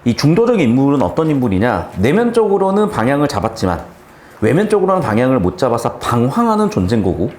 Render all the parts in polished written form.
이 중도적 인물은 어떤 인물이냐? 내면적으로는 방향을 잡았지만 외면적으로는 방향을 못 잡아서 방황하는 존재인 거고,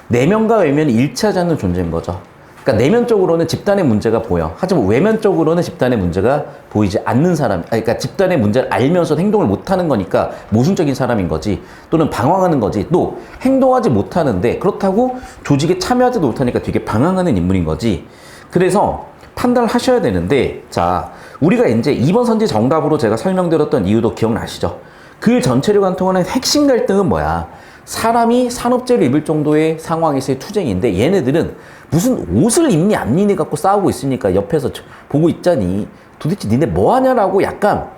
내면과 외면이 일치하지 않는 존재인 거죠. 그러니까 내면적으로는 집단의 문제가 보여. 하지만 외면적으로는 집단의 문제가 보이지 않는 사람, 그러니까 집단의 문제를 알면서 행동을 못하는 거니까 모순적인 사람인 거지, 또는 방황하는 거지, 또 행동하지 못하는데 그렇다고 조직에 참여하지도 못하니까 되게 방황하는 인물인 거지. 그래서 판단을 하셔야 되는데, 자, 우리가 이제 2번 선지 정답으로 제가 설명드렸던 이유도 기억나시죠? 글 전체를 관통하는 핵심 갈등은 뭐야? 사람이 산업재를 입을 정도의 상황에서의 투쟁인데, 얘네들은 무슨 옷을 입니 안 입니 갖고 싸우고 있으니까 옆에서 보고 있자니 도대체 니네 뭐 하냐라고 약간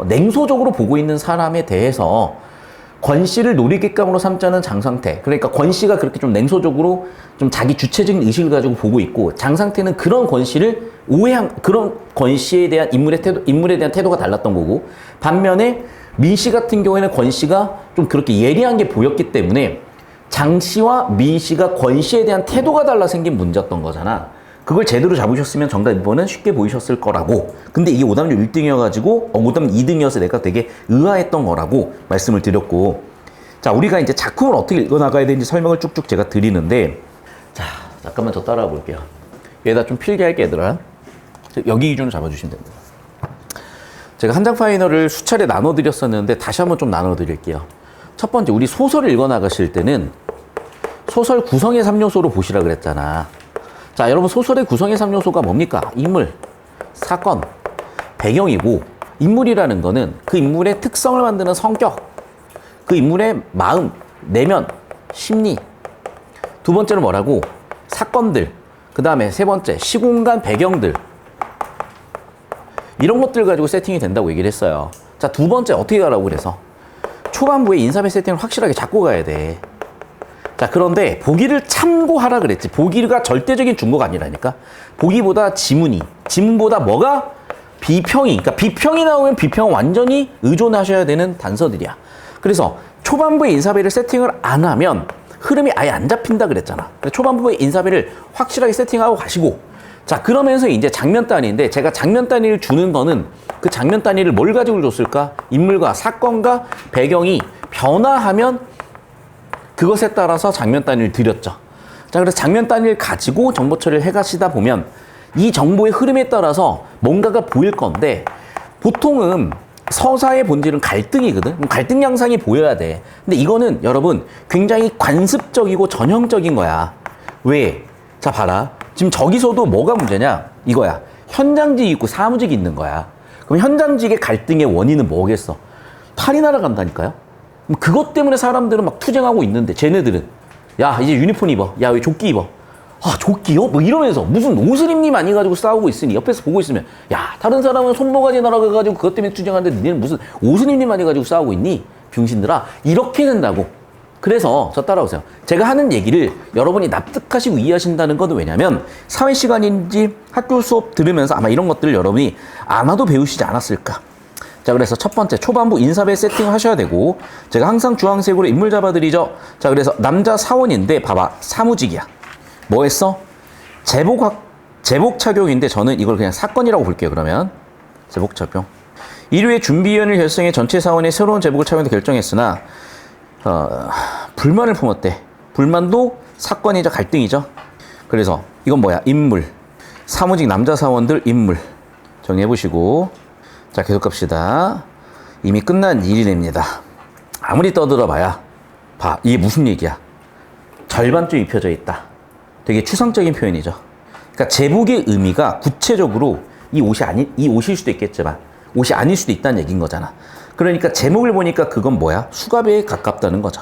냉소적으로 보고 있는 사람에 대해서 권씨를 놀이객감으로 삼자는 장상태, 그러니까 권씨가 그렇게 좀 냉소적으로 좀 자기 주체적인 의식을 가지고 보고 있고, 장상태는 그런 권씨를 그런 권씨에 대한 인물에 대한 태도가 달랐던 거고, 반면에 민씨 같은 경우에는 권씨가 좀 그렇게 예리한 게 보였기 때문에 장씨와 민씨가 권씨에 대한 태도가 달라 생긴 문제였던 거잖아. 그걸 제대로 잡으셨으면 정답 2번은 쉽게 보이셨을 거라고. 근데 이게 오답률 1등이어가지고 오답률 2등이어서 내가 되게 의아했던 거라고 말씀을 드렸고, 자, 우리가 이제 작품을 어떻게 읽어나가야 되는지 설명을 쭉쭉 제가 드리는데, 자, 잠깐만 더 따라와 볼게요. 얘다 좀 필기할게, 얘들아. 여기 기준으로 잡아주시면 됩니다. 제가 한 장 파이널을 수차례 나눠드렸었는데 다시 한번 좀 나눠드릴게요. 첫 번째, 우리 소설을 읽어나가실 때는 소설 구성의 3요소로 보시라 그랬잖아. 자, 여러분, 소설의 구성의 3요소가 뭡니까? 인물, 사건, 배경이고, 인물이라는 거는 그 인물의 특성을 만드는 성격, 그 인물의 마음, 내면, 심리. 두 번째는 뭐라고? 사건들. 그 다음에 세 번째, 시공간 배경들. 이런 것들 가지고 세팅이 된다고 얘기를 했어요. 자, 두 번째 어떻게 가라고 그래서? 초반부에 인사배 세팅을 확실하게 잡고 가야 돼. 자, 그런데 보기를 참고하라 그랬지. 보기가 절대적인 준거가 아니라니까. 보기보다 지문보다 뭐가? 비평이. 그러니까 비평이 나오면 비평은 완전히 의존하셔야 되는 단서들이야. 그래서 초반부에 인사배를 세팅을 안 하면 흐름이 아예 안 잡힌다 그랬잖아. 초반부에 인사배를 확실하게 세팅하고 가시고, 자, 그러면서 이제 장면 단위인데, 제가 장면 단위를 주는 거는 그 장면 단위를 뭘 가지고 줬을까? 인물과 사건과 배경이 변화하면 그것에 따라서 장면 단위를 드렸죠. 자, 그래서 장면 단위를 가지고 정보 처리를 해가시다 보면 이 정보의 흐름에 따라서 뭔가가 보일 건데, 보통은 서사의 본질은 갈등이거든. 갈등 양상이 보여야 돼. 근데 이거는 여러분 굉장히 관습적이고 전형적인 거야. 왜? 자, 봐라. 지금 저기서도 뭐가 문제냐? 이거야. 현장직이 있고 사무직이 있는 거야. 그럼 현장직의 갈등의 원인은 뭐겠어? 팔이 날아간다니까요? 그것 때문에 사람들은 막 투쟁하고 있는데, 쟤네들은 야, 이제 유니폼 입어. 야, 왜 조끼 입어? 아, 조끼요? 뭐 이러면서 무슨 옷을 입니 많이 가지고 싸우고 있으니 옆에서 보고 있으면, 야, 다른 사람은 손모가지 날아가가지고 그것 때문에 투쟁하는데 니는 무슨 옷을 입니 많이 가지고 싸우고 있니? 병신들아. 이렇게 된다고. 그래서 저 따라오세요. 제가 하는 얘기를 여러분이 납득하시고 이해하신다는 건 왜냐면 사회 시간인지 학교 수업 들으면서 아마 이런 것들을 여러분이 아마도 배우시지 않았을까. 자, 그래서 첫 번째, 초반부 인사배 세팅을 하셔야 되고, 제가 항상 주황색으로 인물 잡아드리죠. 자, 그래서 남자 사원인데 봐봐, 사무직이야. 뭐 했어? 제복 착용인데 저는 이걸 그냥 사건이라고 볼게요. 그러면 제복 착용. 1회 준비위원회 결성해 전체 사원의 새로운 제복을 착용해 결정했으나 불만을 품었대. 불만도 사건이자 갈등이죠. 그래서 이건 뭐야? 인물. 사무직 남자 사원들 인물. 정리해보시고, 자, 계속 갑시다. 이미 끝난 일이랍니다. 아무리 떠들어봐야 봐, 이게 무슨 얘기야? 절반쯤 입혀져 있다. 되게 추상적인 표현이죠. 그러니까 제복의 의미가 구체적으로 이 옷일 수도 있겠지만 옷이 아닐 수도 있다는 얘기인 거잖아. 그러니까 제목을 보니까 그건 뭐야? 수갑에 가깝다는 거죠.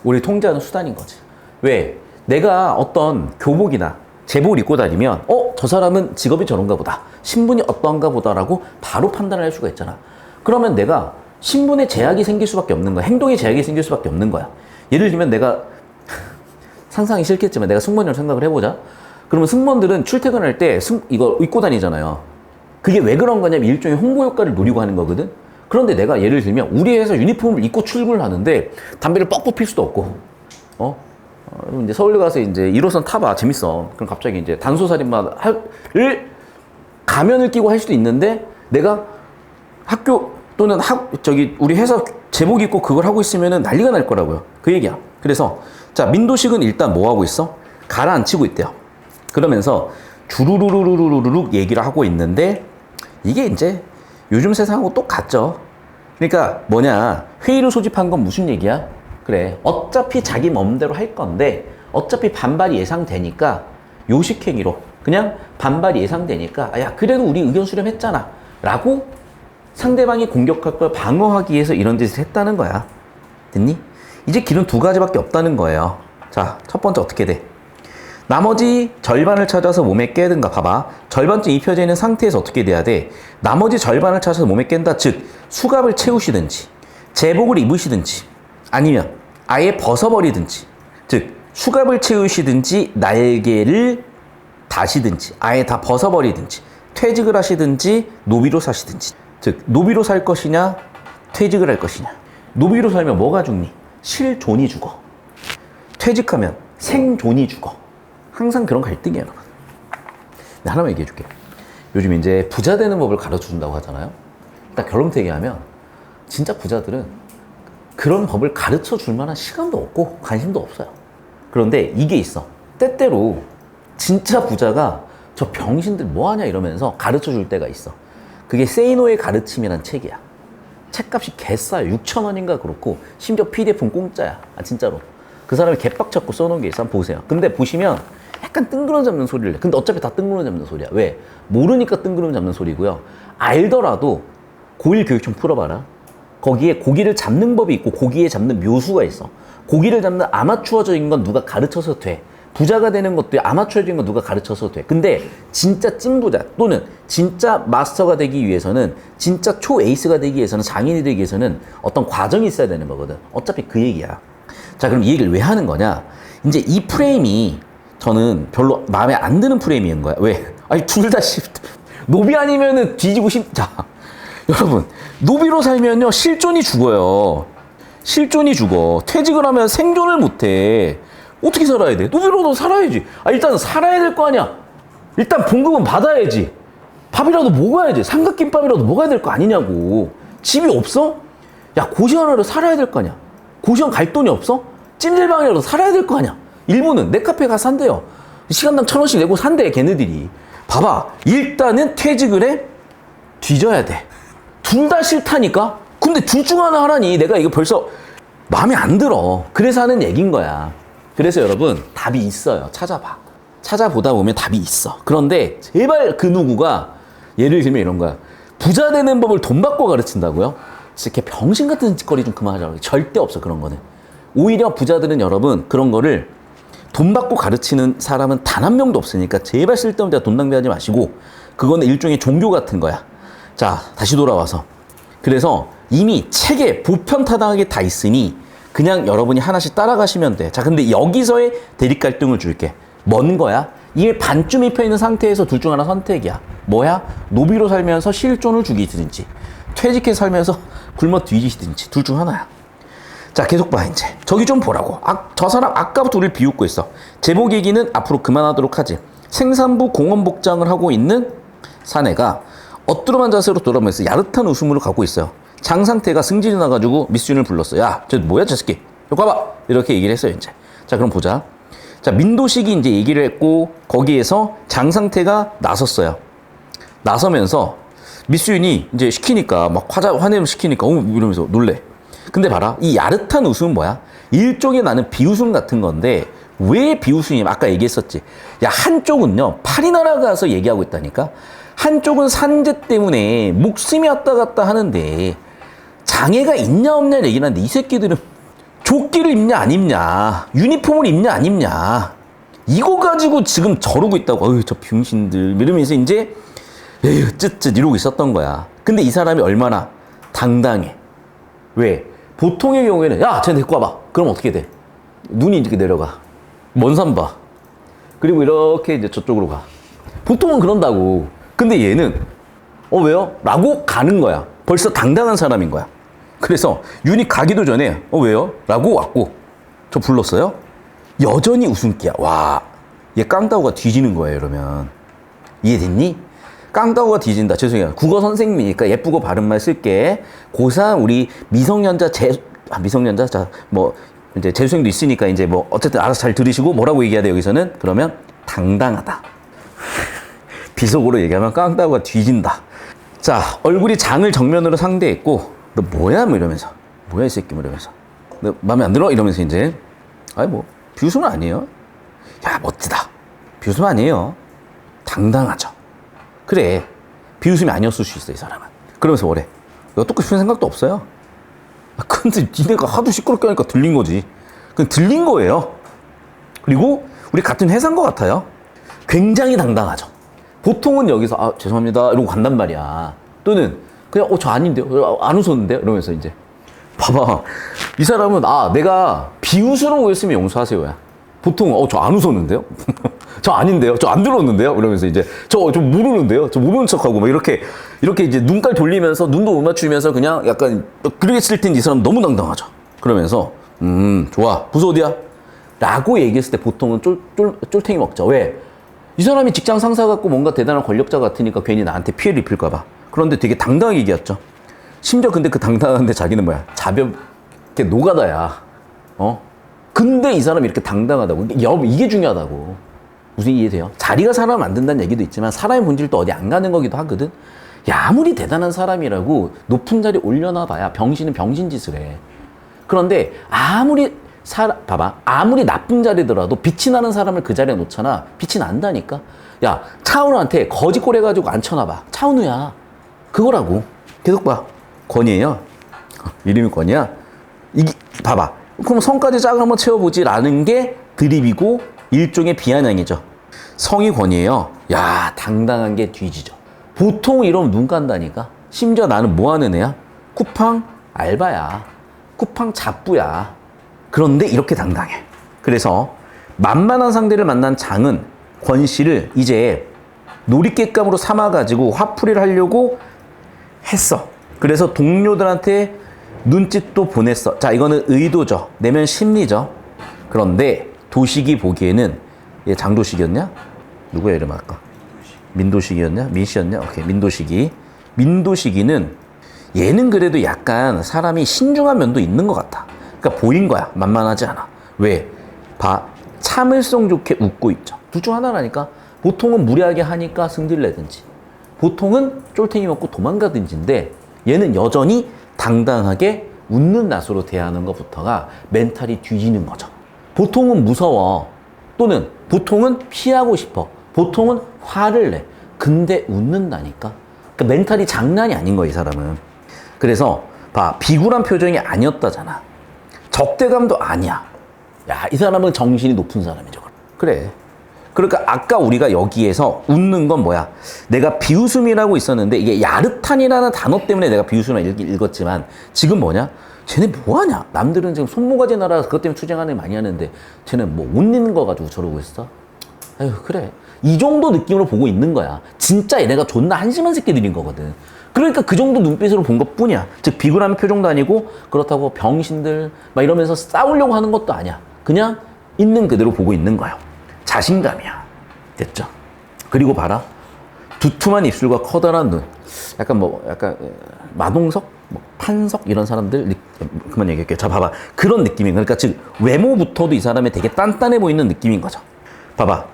우리 통제하는 수단인 거지. 왜? 내가 어떤 교복이나 제복을 입고 다니면 저 사람은 직업이 저런가 보다, 신분이 어떠한가 보다라고 바로 판단을 할 수가 있잖아. 그러면 내가 신분에 제약이 생길 수밖에 없는 거야. 행동에 제약이 생길 수밖에 없는 거야. 예를 들면 내가 상상이 싫겠지만 내가 승무원이라고 생각을 해보자. 그러면 승무원들은 출퇴근할 때 이거 입고 다니잖아요. 그게 왜 그런 거냐면 일종의 홍보 효과를 노리고 하는 거거든. 그런데 내가 예를 들면 우리 회사 유니폼을 입고 출근을 하는데 담배를 뻑뻑 필 수도 없고, 이제 서울에 가서 이제 1호선 타봐. 재밌어. 그럼 갑자기 이제 단소살인마를 가면을 끼고 할 수도 있는데 내가 학교 또는 우리 회사 제복 입고 그걸 하고 있으면은 난리가 날 거라고요. 그 얘기야. 그래서 자, 민도식은 일단 뭐 하고 있어? 가라앉히고 있대요. 그러면서 주르르르르르르 얘기를 하고 있는데 이게 이제 요즘 세상하고 똑같죠. 그러니까 뭐냐, 회의를 소집한 건 무슨 얘기야? 그래, 어차피 자기 맘대로 할 건데 어차피 반발이 예상되니까 요식행위로 그냥 반발이 예상되니까 야, 그래도 우리 의견 수렴했잖아 라고 상대방이 공격할 걸 방어하기 위해서 이런 짓을 했다는 거야. 됐니? 이제 길은 두 가지밖에 없다는 거예요. 자, 첫 번째 어떻게 돼? 나머지 절반을 찾아서 몸에 깨든가. 봐봐, 절반쯤 입혀져 있는 상태에서 어떻게 돼야 돼? 나머지 절반을 찾아서 몸에 깬다. 즉 수갑을 채우시든지 제복을 입으시든지 아니면 아예 벗어버리든지, 즉 수갑을 채우시든지 날개를 다시든지 아예 다 벗어버리든지 퇴직을 하시든지 노비로 사시든지. 즉 노비로 살 것이냐 퇴직을 할 것이냐. 노비로 살면 뭐가 죽니? 실존이 죽어. 퇴직하면 생존이 죽어. 항상 그런 갈등이에요, 여러분. 네, 하나만 얘기해 줄게. 요즘 이제 부자 되는 법을 가르쳐 준다고 하잖아요. 딱 결론부터 얘기하면 진짜 부자들은 그런 법을 가르쳐 줄 만한 시간도 없고 관심도 없어요. 그런데 이게 있어. 때때로 진짜 부자가 저 병신들 뭐하냐 이러면서 가르쳐 줄 때가 있어. 그게 세이노의 가르침이란 책이야. 책값이 개싸요. 6,000원인가 그렇고 심지어 PDF는 공짜야. 아, 진짜로. 그 사람이 개빡쳤고 써놓은 게 있어. 한번 보세요. 근데 보시면 약간 뜬구름 잡는 소리를 해. 근데 어차피 다 뜬구름 잡는 소리야. 왜? 모르니까 뜬구름 잡는 소리고요. 알더라도 고1 교육 좀 풀어봐라. 거기에 고기를 잡는 법이 있고 고기에 잡는 묘수가 있어. 고기를 잡는 아마추어적인 건 누가 가르쳐서 돼. 부자가 되는 것도 아마추어적인 건 누가 가르쳐서 돼. 근데 진짜 찐부자 또는 진짜 마스터가 되기 위해서는, 진짜 초 에이스가 되기 위해서는, 장인이 되기 위해서는 어떤 과정이 있어야 되는 거거든. 어차피 그 얘기야. 자, 그럼 이 얘기를 왜 하는 거냐? 이제 이 프레임이 저는 별로 마음에 안 드는 프레임인 거야. 왜? 아니, 둘 다 노비 아니면은 뒤지고 자, 여러분, 노비로 살면요, 실존이 죽어요. 실존이 죽어. 퇴직을 하면 생존을 못 해. 어떻게 살아야 돼? 노비로도 살아야지. 아, 일단 살아야 될 거 아니야. 일단 봉급은 받아야지. 밥이라도 먹어야지. 삼각김밥이라도 먹어야 될 거 아니냐고. 집이 없어? 야, 고시원 하러 살아야 될 거 아니야. 고시원 갈 돈이 없어? 찜질방이라도 살아야 될 거 아니야. 일본은 네카페 가서 산대요. 시간당 1,000원씩 내고 산대, 걔네들이. 봐봐. 일단은 퇴직을 해? 뒤져야 돼. 둘 다 싫다니까? 근데 둘 중 하나 하라니. 내가 이거 벌써 마음에 안 들어. 그래서 하는 얘기인 거야. 그래서 여러분, 답이 있어요. 찾아봐. 찾아보다 보면 답이 있어. 그런데 제발 그 누구가, 예를 들면 이런 거야. 부자 되는 법을 돈 받고 가르친다고요? 이렇게 병신 같은 짓거리 좀 그만하자고. 절대 없어, 그런 거는. 오히려 부자들은 여러분, 그런 거를 돈 받고 가르치는 사람은 단 한 명도 없으니까 제발 쓸데없는 데다 돈 낭비하지 마시고, 그거는 일종의 종교 같은 거야. 자, 다시 돌아와서. 그래서 이미 책에 보편타당하게 다 있으니 그냥 여러분이 하나씩 따라가시면 돼. 자, 근데 여기서의 대립 갈등을 줄게. 뭔 거야? 이게 반쯤 입혀있는 상태에서 둘 중 하나 선택이야. 뭐야? 노비로 살면서 실존을 죽이든지 퇴직해 살면서 굶어 뒤지시든지 둘 중 하나야. 자, 계속 봐. 이제 저기 좀 보라고. 저 사람 아까부터 우리를 비웃고 있어. 제복 얘기는 앞으로 그만하도록 하지. 생산부 공원복장을 하고 있는 사내가 엇두름한 자세로 돌아오면서 야릇한 웃음으로 가고 있어요. 장 상태가 승질이 나가지고 미스윤을 불렀어. 야, 저 뭐야, 저 새끼. 여기 와봐. 이렇게 얘기를 했어요, 이제. 자, 그럼 보자. 자, 민도식이 이제 얘기를 했고, 거기에서 장 상태가 나섰어요. 나서면서 미스윤이 이제 시키니까, 막 화내면 시키니까, 이러면서 놀래. 근데 봐라. 이 야릇한 웃음은 뭐야? 일종의 나는 비웃음 같은 건데, 왜 비웃음이냐면, 아까 얘기했었지. 야, 한쪽은요, 파리 날아가서 얘기하고 있다니까? 한쪽은 산재 때문에 목숨이 왔다 갔다 하는데, 장애가 있냐 없냐 얘기를 하는데, 이 새끼들은 조끼를 입냐 안 입냐, 유니폼을 입냐 안 입냐, 이거 가지고 지금 저러고 있다고. 어휴, 저 병신들 이러면서 이제 에휴 쯧쯧 이러고 있었던 거야. 근데 이 사람이 얼마나 당당해. 왜? 보통의 경우에는 야, 쟤 데리고 와봐. 그럼 어떻게 돼? 눈이 이렇게 내려가. 먼 산 봐. 그리고 이렇게 이제 저쪽으로 가. 보통은 그런다고. 근데 얘는 왜요? 라고 가는 거야. 벌써 당당한 사람인 거야. 그래서 윤이 가기도 전에 왜요? 라고 왔고, 저 불렀어요? 여전히 웃음기야. 와, 얘 깡따구가 뒤지는 거예요, 이러면. 이해됐니? 깡따구가 뒤진다. 죄송해요. 국어 선생님이니까 예쁘고 바른 말 쓸게. 고3 우리 미성년자 미성년자 자 뭐 이제 재수생도 있으니까 이제 뭐 어쨌든 알아서 잘 들으시고 뭐라고 얘기해야 돼 여기서는? 그러면 당당하다. 비속어로 얘기하면 깡따구가 뒤진다. 자, 얼굴이 장을 정면으로 상대했고 너 뭐야? 뭐 이러면서 뭐야 이 새끼 뭐 이러면서 너 마음에 안 들어? 이러면서 이제 아니 뭐 비웃음은 아니에요. 야 멋지다. 비웃음 아니에요. 당당하죠. 그래 비웃음이 아니었을 수 있어 이 사람은. 그러면서 뭐래? 너 똑같이 싶은 생각도 없어요. 근데 니네가 하도 시끄럽게 하니까 들린 거지. 그냥 들린 거예요. 그리고 우리 같은 회사인 것 같아요. 굉장히 당당하죠. 보통은 여기서 아 죄송합니다 이러고 간단 말이야. 또는 그냥 저 아닌데요 안 웃었는데요 이러면서 이제 봐봐 이 사람은 아 내가 비웃으러 오였으면 용서하세요야. 보통 저 안 웃었는데요 저 아닌데요 저 안 들었는데요 이러면서 이제 저 모르는데요 저 모르는 척하고 막 이렇게 이제 눈깔 돌리면서 눈도 못 맞추면서 그냥 약간 그렇게 칠 텐데 이 사람 너무 당당하죠. 그러면서 좋아 부서 어디야? 라고 얘기했을 때 보통은 쫄탱이 먹죠. 왜? 이 사람이 직장 상사 같고 뭔가 대단한 권력자 같으니까 괜히 나한테 피해를 입힐까 봐. 그런데 되게 당당하게 얘기했죠. 심지어 근데 그 당당한데 자기는 뭐야? 자볍게 노가다야. 근데 이 사람이 이렇게 당당하다고. 여러분 이게 중요하다고. 무슨 이해돼요? 자리가 사람 만든다는 얘기도 있지만 사람의 본질도 어디 안 가는 거기도 하거든. 야 아무리 대단한 사람이라고 높은 자리 올려놔봐야 병신은 병신짓을 해. 그런데 봐봐. 아무리 나쁜 자리더라도 빛이 나는 사람을 그 자리에 놓잖아. 빛이 난다니까. 야, 차은우한테 거짓골 해가지고 앉혀놔봐. 차은우야. 그거라고. 계속 봐. 권이에요. 이름이 권이야. 봐봐. 그럼 성까지 짝을 한번 채워보지. 라는 게 드립이고 일종의 비아냥이죠. 성이 권이에요. 야, 당당한 게 뒤지죠. 보통 이러면 눈 깐다니까. 심지어 나는 뭐 하는 애야? 쿠팡 알바야. 쿠팡 잡부야. 그런데 이렇게 당당해. 그래서 만만한 상대를 만난 장은 권 씨를 이제 놀잇개감으로 삼아가지고 화풀이를 하려고 했어. 그래서 동료들한테 눈짓도 보냈어. 자, 이거는 의도죠. 내면 심리죠. 그런데 도식이 보기에는 얘 장도식이었냐? 누구야 이름 아까? 민도식이었냐? 민씨였냐? 오케이, 민도식이. 민도식이는 얘는 그래도 약간 사람이 신중한 면도 있는 것 같아. 그러니까 보인 거야. 만만하지 않아. 왜? 봐. 참을성 좋게 웃고 있죠. 둘 중 하나라니까. 보통은 무리하게 하니까 승질 내든지 보통은 쫄탱이 먹고 도망가든지인데 얘는 여전히 당당하게 웃는 낯으로 대하는 것부터가 멘탈이 뒤지는 거죠. 보통은 무서워. 또는 보통은 피하고 싶어. 보통은 화를 내. 근데 웃는다니까. 그러니까 멘탈이 장난이 아닌 거야 이 사람은. 그래서 봐. 비굴한 표정이 아니었다잖아. 적대감도 아니야. 야, 이 사람은 정신이 높은 사람이죠. 그래. 그러니까 아까 우리가 여기에서 웃는 건 뭐야? 내가 비웃음이라고 있었는데 이게 야릇한이라는 단어 때문에 내가 비웃음을 읽었지만 지금 뭐냐? 쟤네 뭐하냐? 남들은 지금 손모가지 나라 그것 때문에 투쟁하는 애 많이 하는데 쟤는 뭐 옷 입는 거 가지고 저러고 있어? 아유 그래. 이 정도 느낌으로 보고 있는 거야. 진짜 얘네가 존나 한심한 새끼들인 거거든. 그러니까 그 정도 눈빛으로 본 것 뿐이야. 즉 비굴한 표정도 아니고 그렇다고 병신들 막 이러면서 싸우려고 하는 것도 아니야. 그냥 있는 그대로 보고 있는 거예요. 자신감이야. 됐죠? 그리고 봐라. 두툼한 입술과 커다란 눈. 약간 마동석? 판석? 이런 사람들? 그만 얘기할게요. 자, 봐봐. 그런 느낌인 거야. 그러니까 즉, 외모부터도 이 사람이 되게 단단해 보이는 느낌인 거죠. 봐봐.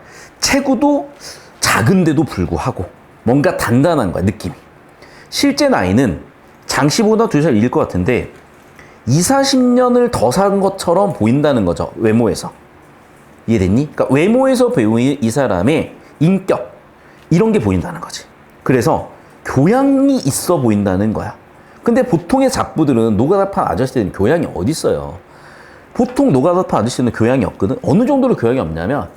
체구도 작은데도 불구하고 뭔가 단단한 거야, 느낌이. 실제 나이는 장씨보다 2살 일일 것 같은데 20-40년을 더 산 것처럼 보인다는 거죠. 외모에서. 이해됐니? 그러니까 외모에서 보이는 이 사람의 인격 이런 게 보인다는 거지. 그래서 교양이 있어 보인다는 거야. 근데 보통의 잡부들은 노가다판 아저씨들은 교양이 어디 있어요? 보통 노가다판 아저씨는 교양이 없거든. 어느 정도로 교양이 없냐면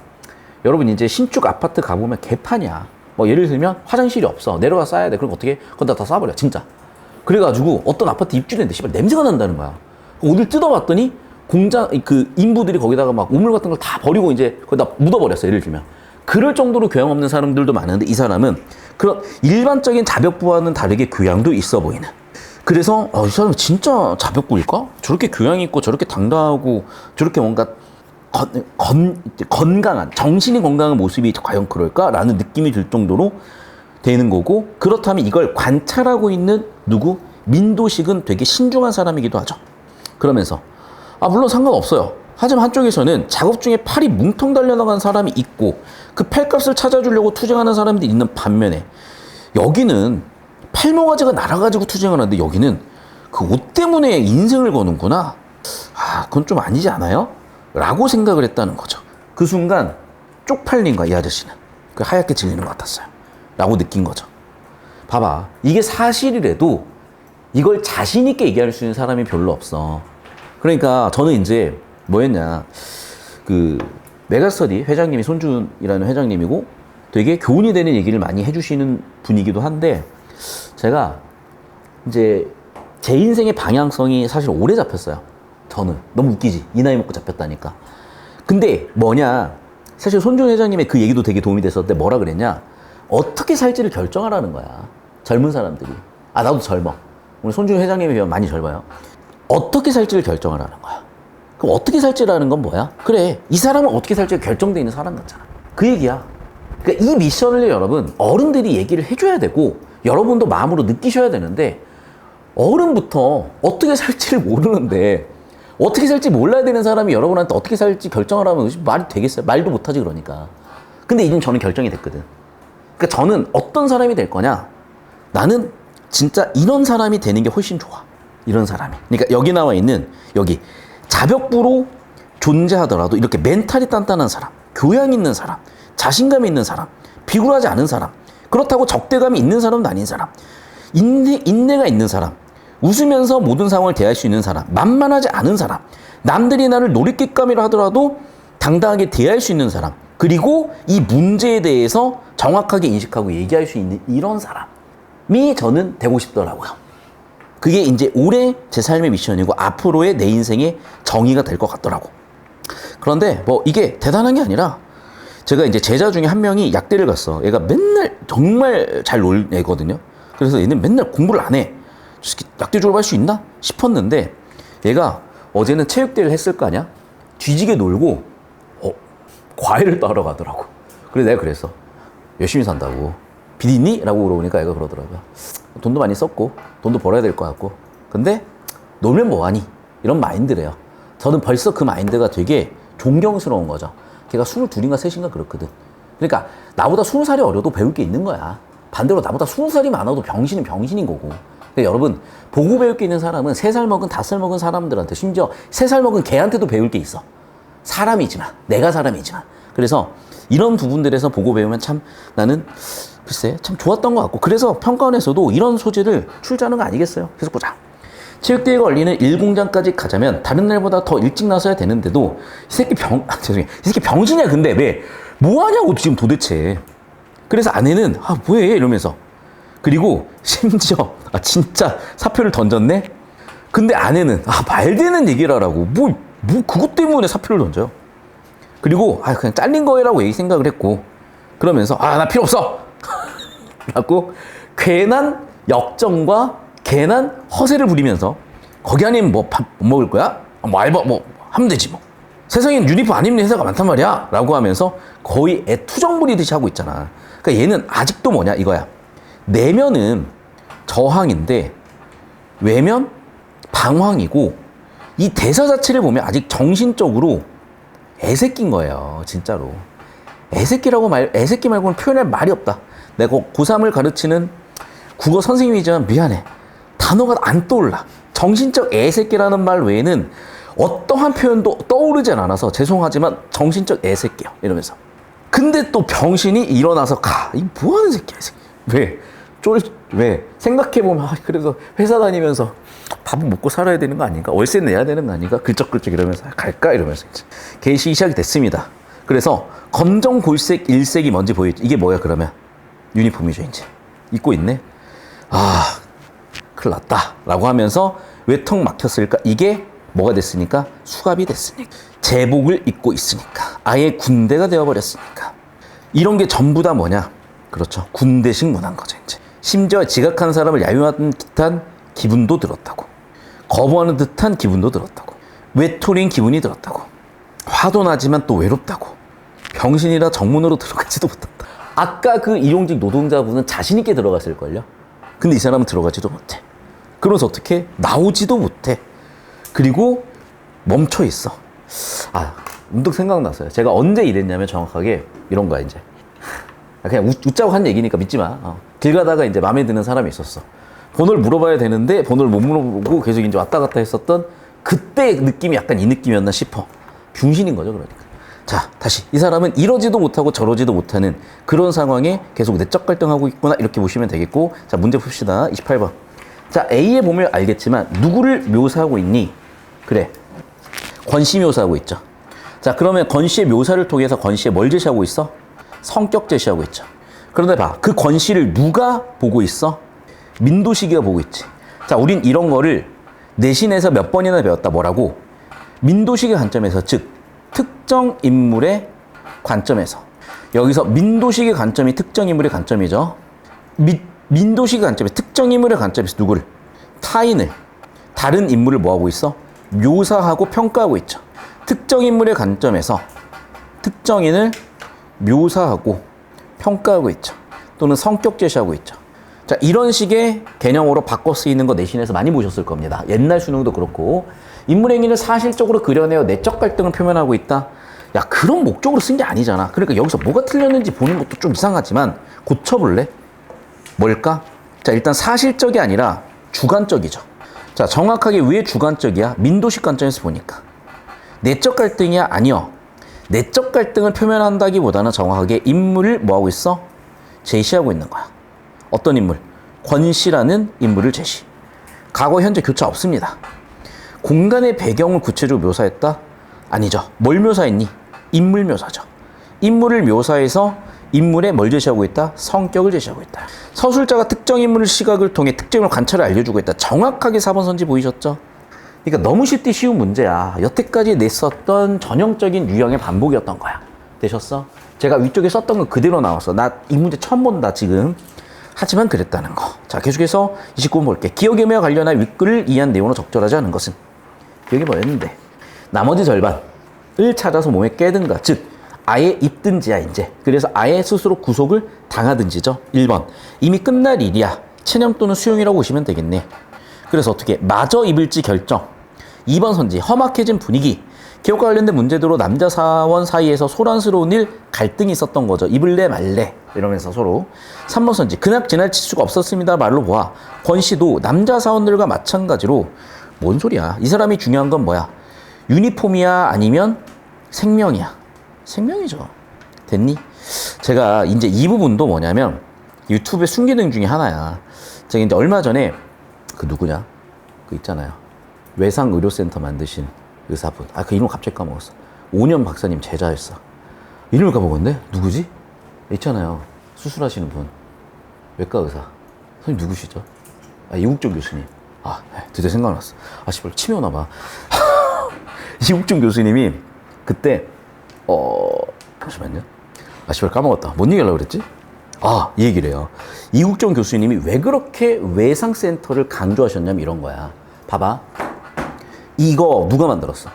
여러분 이제 신축 아파트 가보면 개판이야. 뭐 예를 들면 화장실이 없어. 내려가 싸야 돼. 그럼 어떻게? 거기다 다 싸버려. 진짜. 그래가지고 어떤 아파트 입주했는데 씨발 냄새가 난다는 거야. 오늘 뜯어봤더니 공장 그 인부들이 거기다가 막 우물 같은 걸 다 버리고 이제 거기다 묻어버렸어. 예를 들면 그럴 정도로 교양 없는 사람들도 많은데 이 사람은 그런 일반적인 자벽부와는 다르게 교양도 있어 보이는. 그래서 이 사람 진짜 자벽부일까? 저렇게 교양 있고 저렇게 당당하고 저렇게 뭔가 건강한 정신이 건강한 모습이 과연 그럴까라는 느낌이 들 정도로 되는 거고, 그렇다면 이걸 관찰하고 있는 누구? 민도식은 되게 신중한 사람이기도 하죠. 그러면서 물론 상관없어요. 하지만 한쪽에서는 작업 중에 팔이 뭉텅 달려나간 사람이 있고 그 팔값을 찾아주려고 투쟁하는 사람들이 있는 반면에 여기는 팔모가지가 날아가지고 투쟁하는데 여기는 그 옷 때문에 인생을 거는구나. 그건 좀 아니지 않아요? 라고 생각을 했다는 거죠. 그 순간 쪽팔린 거야, 이 아저씨는. 그 하얗게 질리는 것 같았어요. 라고 느낀 거죠. 봐봐. 이게 사실이라도 이걸 자신있게 얘기할 수 있는 사람이 별로 없어. 그러니까 저는 이제 뭐였냐. 메가스터디 회장님이 손준이라는 회장님이고 되게 교훈이 되는 얘기를 많이 해주시는 분이기도 한데 제가 이제 제 인생의 방향성이 사실 오래 잡혔어요. 저는. 너무 웃기지? 이 나이 먹고 잡혔다니까. 근데 뭐냐. 사실 손준 회장님의 그 얘기도 되게 도움이 됐었는데 뭐라 그랬냐. 어떻게 살지를 결정하라는 거야. 젊은 사람들이. 나도 젊어. 우리 손준 회장님에 비하면 많이 젊어요. 어떻게 살지를 결정하라는 거야. 그럼 어떻게 살지라는 건 뭐야? 그래. 이 사람은 어떻게 살지가 결정되어 있는 사람 같잖아. 그 얘기야. 그러니까 이 미션을 여러분, 어른들이 얘기를 해줘야 되고 여러분도 마음으로 느끼셔야 되는데 어른부터 어떻게 살지를 모르는데 어떻게 살지 몰라야 되는 사람이 여러분한테 어떻게 살지 결정을 하면 말이 되겠어요? 말도 못하지 그러니까. 근데 이젠 저는 결정이 됐거든. 그러니까 저는 어떤 사람이 될 거냐? 나는 진짜 이런 사람이 되는 게 훨씬 좋아. 이런 사람이. 그러니까 여기 나와 있는 여기 자벽부로 존재하더라도 이렇게 멘탈이 단단한 사람, 교양 있는 사람, 자신감 있는 사람, 비굴하지 않은 사람, 그렇다고 적대감이 있는 사람도 아닌 사람, 인내가 있는 사람, 웃으면서 모든 상황을 대할 수 있는 사람, 만만하지 않은 사람, 남들이 나를 놀이깃감이라 하더라도 당당하게 대할 수 있는 사람, 그리고 이 문제에 대해서 정확하게 인식하고 얘기할 수 있는 이런 사람이 저는 되고 싶더라고요. 그게 이제 올해 제 삶의 미션이고 앞으로의 내 인생의 정의가 될 것 같더라고. 그런데 뭐 이게 대단한 게 아니라 제가 이제 제자 중에 한 명이 약대를 갔어. 얘가 맨날 정말 잘 놀 애거든요. 그래서 얘는 맨날 공부를 안 해. 약대 졸업할 수 있나 싶었는데 얘가 어제는 체육대회를 했을 거 아니야? 뒤지게 놀고 과외를 따러 가더라고. 그래서 내가 그랬어. 열심히 산다고. 빚 있니? 라고 물어보니까 얘가 그러더라고요. 돈도 많이 썼고 돈도 벌어야 될 것 같고 근데 놀면 뭐하니? 이런 마인드래요. 저는 벌써 그 마인드가 되게 존경스러운 거죠. 걔가 22인가 3인가 그렇거든. 그러니까 나보다 20살이 어려도 배울 게 있는 거야. 반대로 나보다 20살이 많아도 병신은 병신인 거고. 그러니까 여러분 보고 배울 게 있는 사람은 3살 먹은 5살 먹은 사람들한테 심지어 3살 먹은 걔한테도 배울 게 있어. 사람이지만 내가 사람이지만. 그래서 이런 부분들에서 보고 배우면 참 나는 글쎄 참 좋았던 것 같고 그래서 평가원에서도 이런 소재를 출제하는 거 아니겠어요? 계속 보자. 체육대회가 열리는 1공장까지 가자면 다른 날보다 더 일찍 나서야 되는데도 이 새끼 죄송해요. 이 새끼 병신이야. 근데 왜 뭐하냐고 지금 도대체. 그래서 아내는 뭐해 이러면서 그리고 심지어 진짜 사표를 던졌네. 근데 아내는 말 되는 얘기를 하라고 뭐 그것 때문에 사표를 던져요. 그리고 그냥 잘린 거라고 생각을 했고 그러면서 나 필요 없어 라고 괜한 역정과 괜한 허세를 부리면서 거기 아니면 뭐 밥 못 먹을 거야? 뭐 알바 뭐 하면 되지 뭐. 세상엔 유니폼 안 입는 회사가 많단 말이야 라고 하면서 거의 애투정 부리듯이 하고 있잖아. 그러니까 얘는 아직도 뭐냐 이거야. 내면은 저항인데 외면 방황이고 이 대사 자체를 보면 아직 정신적으로 애새끼인 거예요. 진짜로. 애새끼 말고는 표현할 말이 없다. 내가 고3을 가르치는 국어 선생님이지만 미안해. 단어가 안 떠올라. 정신적 애새끼라는 말 외에는 어떠한 표현도 떠오르지 않아서 죄송하지만 정신적 애새끼야. 이러면서. 근데 또 병신이 일어나서 이 뭐하는 새끼야. 왜? 생각해보면 그래서 회사 다니면서 밥은 먹고 살아야 되는 거 아닌가? 월세 내야 되는 거 아닌가? 글쩍글쩍 이러면서 갈까? 이러면서 이제 개시 시작이 됐습니다. 그래서 검정골색 일색이 뭔지 보이죠? 이게 뭐야 그러면? 유니폼이죠 이제. 입고 있네? 큰일 났다 라고 하면서 왜 턱 막혔을까? 이게 뭐가 됐으니까? 수갑이 됐으니까. 제복을 입고 있으니까. 아예 군대가 되어버렸으니까. 이런 게 전부 다 뭐냐? 그렇죠. 군대식 문화인 거죠 이제. 심지어 지각한 사람을 야유하는 듯한 기분도 들었다고. 거부하는 듯한 기분도 들었다고. 외톨이인 기분이 들었다고. 화도 나지만 또 외롭다고. 병신이라 정문으로 들어가지도 못한다. 아까 그 일용직 노동자분은 자신있게 들어갔을걸요? 근데 이 사람은 들어가지도 못해. 그러면서 어떻게? 나오지도 못해. 그리고 멈춰 있어. 아, 문득 생각났어요. 제가 언제 이랬냐면 정확하게 이런 거야, 이제. 그냥 웃자고 한 얘기니까 믿지 마. 길 가다가 이제 마음에 드는 사람이 있었어. 번호를 물어봐야 되는데 번호를 못 물어보고 계속 이제 왔다 갔다 했었던 그때 느낌이 약간 이 느낌이었나 싶어. 병신인 거죠, 그러니까. 자, 다시. 이 사람은 이러지도 못하고 저러지도 못하는 그런 상황에 계속 내적 갈등하고 있구나, 이렇게 보시면 되겠고. 자, 문제 풉시다. 28번. 자, A에 보면 알겠지만 누구를 묘사하고 있니? 그래. 권씨 묘사하고 있죠. 자, 그러면 권씨의 묘사를 통해서 권씨에 뭘 제시하고 있어? 성격 제시하고 있죠. 그런데 봐. 그 권씨를 누가 보고 있어? 민도식이가 보고 있지. 자, 우린 이런 거를 내신에서 몇 번이나 배웠다. 뭐라고? 민도식의 관점에서, 즉 특정 인물의 관점에서. 여기서 민도식의 관점이 특정 인물의 관점이죠. 민도식의 관점이 특정 인물의 관점에서 누구를? 타인을, 다른 인물을 뭐하고 있어? 묘사하고 평가하고 있죠. 특정 인물의 관점에서 특정인을 묘사하고 평가하고 있죠. 또는 성격 제시하고 있죠. 자, 이런 식의 개념으로 바꿔 쓰이는 거 내신에서 많이 보셨을 겁니다. 옛날 수능도 그렇고. 인물 행위를 사실적으로 그려내어 내적 갈등을 표현하고 있다. 야, 그런 목적으로 쓴 게 아니잖아. 그러니까 여기서 뭐가 틀렸는지 보는 것도 좀 이상하지만 고쳐볼래? 뭘까? 자, 일단 사실적이 아니라 주관적이죠. 자, 정확하게 왜 주관적이야? 민도식 관점에서 보니까. 내적 갈등이야? 아니요. 내적 갈등을 표현한다기보다는 정확하게 인물을 뭐하고 있어? 제시하고 있는 거야. 어떤 인물? 권씨라는 인물을 제시. 과거, 현재 교차 없습니다. 공간의 배경을 구체적으로 묘사했다? 아니죠. 뭘 묘사했니? 인물 묘사죠. 인물을 묘사해서 인물에 뭘 제시하고 있다? 성격을 제시하고 있다. 서술자가 특정 인물의 시각을 통해 특정을 관찰을 알려주고 있다. 정확하게 4번 선지 보이셨죠? 그러니까 너무 쉽디 쉬운 문제야. 여태까지 냈었던 전형적인 유형의 반복이었던 거야. 되셨어? 제가 위쪽에 썼던 거 그대로 나왔어. 나 이 문제 처음 본다 지금. 하지만 그랬다는 거. 자, 계속해서 29번 볼게. 기억의 의미와 관련한 윗글을 이해한 내용으로 적절하지 않은 것은? 기억이 뭐였는데? 나머지 절반을 찾아서 몸에 깨든가. 즉 아예 입든지야 이제. 그래서 아예 스스로 구속을 당하든지죠. 1번. 이미 끝날 일이야. 체념 또는 수용이라고 보시면 되겠네. 그래서 어떻게? 마저 입을지 결정. 2번 선지. 험악해진 분위기. 기억과 관련된 문제대로 남자 사원 사이에서 소란스러운 일, 갈등이 있었던 거죠. 입을래 말래 이러면서 서로. 3번 선지. 그날 지날 치수가 없었습니다 말로 보아. 권 씨도 남자 사원들과 마찬가지로. 뭔 소리야. 이 사람이 중요한 건 뭐야? 유니폼이야 아니면 생명이야? 생명이죠. 됐니? 제가 이제 이 부분도 뭐냐면 유튜브의 순기능 중에 하나야. 제가 이제 얼마 전에 그 누구냐? 그 있잖아요. 외상의료센터 만드신 의사분. 아, 그 이름 갑자기 까먹었어. 5년 박사님 제자였어. 이름을 까먹었네? 누구지? 있잖아요. 수술하시는 분. 외과 의사. 선생님 누구시죠? 아, 이국종 교수님. 아, 드디어 생각났어. 아, 씨발, 침이 오나 봐. 이국종 교수님이 그때, 잠시만요. 아, 씨발, 까먹었다. 뭔 얘기 하려고 그랬지? 아, 이 얘기를 해요. 이국종 교수님이 왜 그렇게 외상센터를 강조하셨냐면 이런 거야. 봐봐. 이거 누가 만들었어?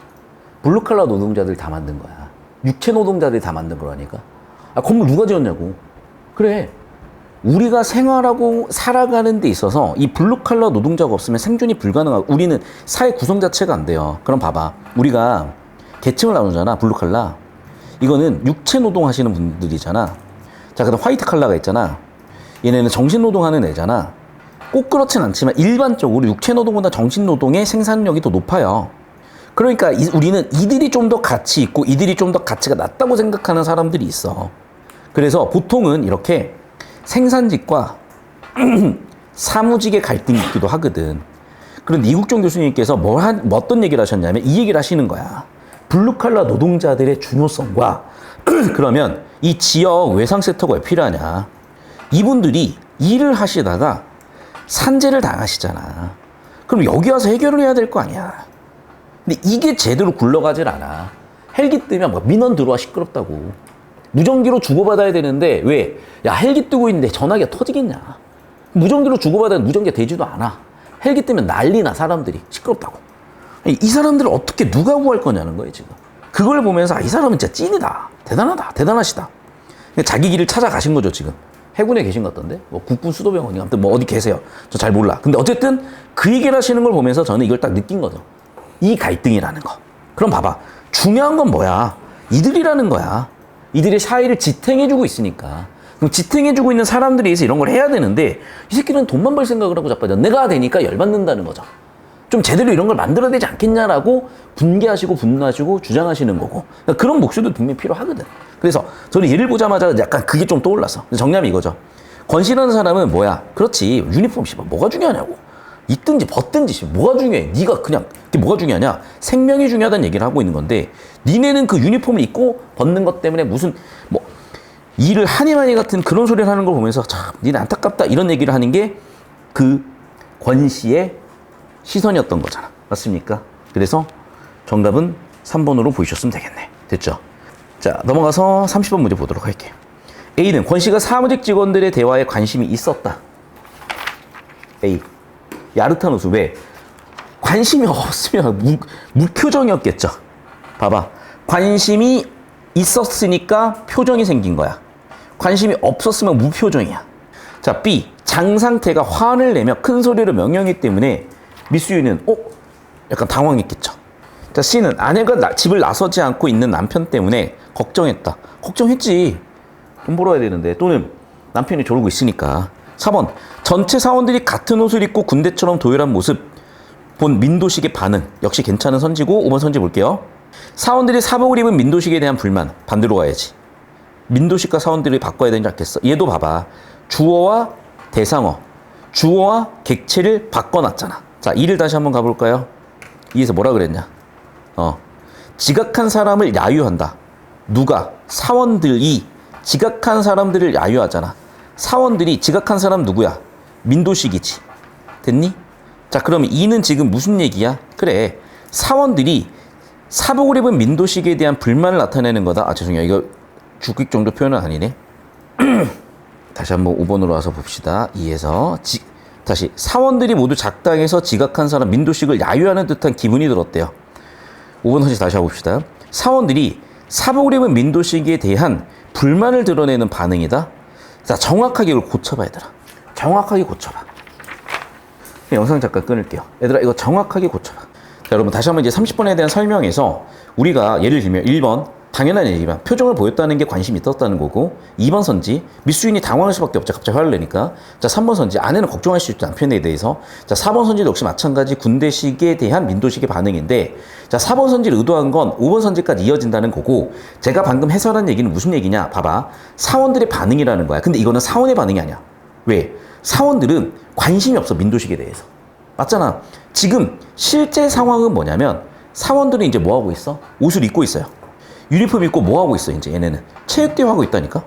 블루칼라 노동자들이 다 만든 거야. 육체 노동자들이 다 만든 거라니까. 아, 건물 누가 지었냐고. 그래. 우리가 생활하고 살아가는 데 있어서 이 블루칼라 노동자가 없으면 생존이 불가능하고 우리는 사회 구성 자체가 안 돼요. 그럼 봐봐. 우리가 계층을 나누잖아. 블루칼라. 이거는 육체 노동 하시는 분들이잖아. 자, 그다음 화이트 칼라가 있잖아. 얘네는 정신 노동하는 애잖아. 꼭 그렇진 않지만 일반적으로 육체 노동보다 정신 노동의 생산력이 더 높아요. 그러니까 우리는 이들이 좀 더 가치 있고 이들이 좀 더 가치가 낮다고 생각하는 사람들이 있어. 그래서 보통은 이렇게 생산직과 사무직의 갈등이 있기도 하거든. 그런데 이국종 교수님께서 어떤 얘기를 하셨냐면 이 얘기를 하시는 거야. 블루칼라 노동자들의 중요성과 그러면 이 지역 외상센터가 왜 필요하냐. 이분들이 일을 하시다가 산재를 당하시잖아. 그럼 여기 와서 해결을 해야 될 거 아니야. 근데 이게 제대로 굴러가질 않아. 헬기 뜨면 막 민원 들어와 시끄럽다고. 무전기로 주고받아야 되는데 왜? 야, 헬기 뜨고 있는데 전화기가 터지겠냐. 무전기로 주고받아야 무전기가 되지도 않아. 헬기 뜨면 난리나 사람들이. 시끄럽다고. 이 사람들을 어떻게 누가 구할 거냐는 거예요 지금. 그걸 보면서 이 사람은 진짜 찐이다. 대단하다. 대단하시다. 자기 길을 찾아가신 거죠, 지금. 해군에 계신 것 같던데? 뭐 국군 수도병원이 아무튼 뭐 어디 계세요. 저 잘 몰라. 근데 어쨌든 그 얘기를 하시는 걸 보면서 저는 이걸 딱 느낀 거죠. 이 갈등이라는 거. 그럼 봐봐. 중요한 건 뭐야? 이들이라는 거야. 이들의 사회를 지탱해주고 있으니까. 그럼 지탱해주고 있는 사람들에 의해서 이런 걸 해야 되는데 이 새끼는 돈만 벌 생각을 하고 자빠져. 내가 되니까 열받는다는 거죠. 좀 제대로 이런 걸 만들어야 되지 않겠냐라고 분개하시고 분노하시고 주장하시는 거고. 그러니까 그런 목소리도 분명히 필요하거든. 그래서 저는 얘를 보자마자 약간 그게 좀 떠올랐어. 정리하면 이거죠. 권씨라는 사람은 뭐야? 그렇지. 유니폼 씨발 뭐가 중요하냐고. 입든지 벗든지 뭐가 중요해? 네가 그냥 그게 뭐가 중요하냐? 생명이 중요하다는 얘기를 하고 있는 건데 니네는 그 유니폼을 입고 벗는 것 때문에 무슨 뭐 일을 하니마니 같은 그런 소리를 하는 걸 보면서 참 니네 안타깝다 이런 얘기를 하는 게 그 권씨의 시선이었던 거잖아. 맞습니까? 그래서 정답은 3번으로 보이셨으면 되겠네. 됐죠? 자, 넘어가서 30번 문제 보도록 할게요. A는 권씨가 사무직 직원들의 대화에 관심이 있었다. A. 야릇한 웃음. 왜? 관심이 없으면 무표정이었겠죠. 봐봐. 관심이 있었으니까 표정이 생긴 거야. 관심이 없었으면 무표정이야. 자, B. 장 상태가 화를 내며 큰 소리로 명령했기 때문에 미수윤은 약간 당황했겠죠. 자, C는 아내가 집을 나서지 않고 있는 남편 때문에 걱정했다. 걱정했지. 돈 벌어야 되는데. 또는 남편이 저러고 있으니까. 4번. 전체 사원들이 같은 옷을 입고 군대처럼 도열한 모습 본 민도식의 반응. 역시 괜찮은 선지고 5번 선지 볼게요. 사원들이 사복을 입은 민도식에 대한 불만. 반대로 가야지. 민도식과 사원들이 바꿔야 되지 않겠어? 얘도 봐봐. 주어와 대상어. 주어와 객체를 바꿔놨잖아. 자, 이를 다시 한번 가볼까요? 이에서 뭐라 그랬냐? 지각한 사람을 야유한다. 누가? 사원들이 지각한 사람들을 야유하잖아. 사원들이 지각한 사람 누구야? 민도식이지. 됐니? 자, 그럼 이는 지금 무슨 얘기야? 그래. 사원들이 사복을 입은 민도식에 대한 불만을 나타내는 거다. 아, 죄송해요. 이거 주객 정도 표현은 아니네. 다시 한번 5번으로 와서 봅시다. 2에서 다시 사원들이 모두 작당해서 지각한 사람 민도식을 야유하는 듯한 기분이 들었대요. 5번 선지 다시 해봅시다. 사원들이 사복을 입은 민도식에 대한 불만을 드러내는 반응이다. 자, 정확하게 이걸 고쳐봐, 얘들아. 정확하게 고쳐봐. 영상 잠깐 끊을게요. 얘들아, 이거 정확하게 고쳐봐. 자, 여러분, 다시 한번 이제 30번에 대한 설명에서 우리가 예를 들면 1번, 당연한 얘기지만 표정을 보였다는 게 관심이 있었다는 거고, 2번 선지, 미수인이 당황할 수밖에 없죠. 갑자기 화를 내니까. 자, 3번 선지, 아내는 걱정할 수 있죠. 남편에 대해서. 자, 4번 선지도 역시 마찬가지 군대식에 대한 민도식의 반응인데, 자, 4번 선지를 의도한 건 5번 선지까지 이어진다는 거고, 제가 방금 해설한 얘기는 무슨 얘기냐? 봐봐. 사원들의 반응이라는 거야. 근데 이거는 사원의 반응이 아니야. 왜? 사원들은 관심이 없어, 민도식에 대해서. 맞잖아. 지금 실제 상황은 뭐냐면, 사원들은 이제 뭐 하고 있어? 옷을 입고 있어요. 유니폼 입고 뭐 하고 있어, 이제 얘네는? 체육대회 하고 있다니까?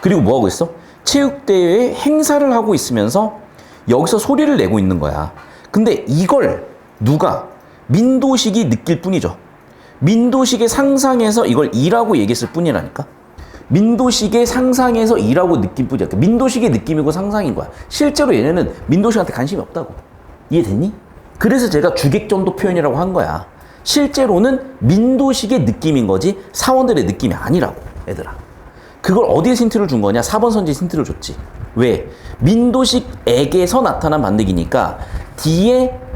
그리고 뭐 하고 있어? 체육대회에 행사를 하고 있으면서 여기서 소리를 내고 있는 거야. 근데 이걸 누가? 민도식이 느낄 뿐이죠. 민도식의 상상에서 이걸 이라고 얘기했을 뿐이라니까? 민도식의 상상에서 이라고 느낀 뿐이야. 민도식의 느낌이고 상상인 거야. 실제로 얘네는 민도식한테 관심이 없다고. 이해됐니? 그래서 제가 주객전도 표현이라고 한 거야. 실제로는 민도식의 느낌인 거지 사원들의 느낌이 아니라고, 얘들아. 그걸 어디에 힌트를 준 거냐? 4번 선지에 힌트를 줬지. 왜? 민도식에게서 나타난 반응이니까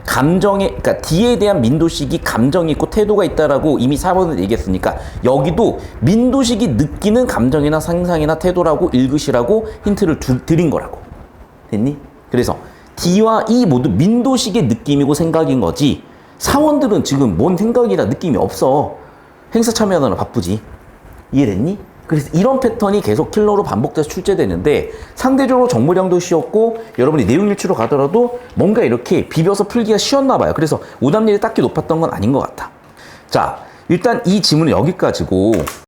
그러니까 D에 대한 민도식이 감정이 있고 태도가 있다라고 이미 4번을 얘기했으니까 여기도 민도식이 느끼는 감정이나 상상이나 태도라고 읽으시라고 힌트를 드린 거라고. 됐니? 그래서 D와 E 모두 민도식의 느낌이고 생각인 거지 사원들은 지금 뭔 생각이나 느낌이 없어. 행사 참여하느라 바쁘지. 이해됐니? 그래서 이런 패턴이 계속 킬러로 반복돼서 출제되는데 상대적으로 정보량도 쉬웠고 여러분이 내용 일치로 가더라도 뭔가 이렇게 비벼서 풀기가 쉬웠나 봐요. 그래서 오답률이 딱히 높았던 건 아닌 것 같아. 자, 일단 이 지문은 여기까지고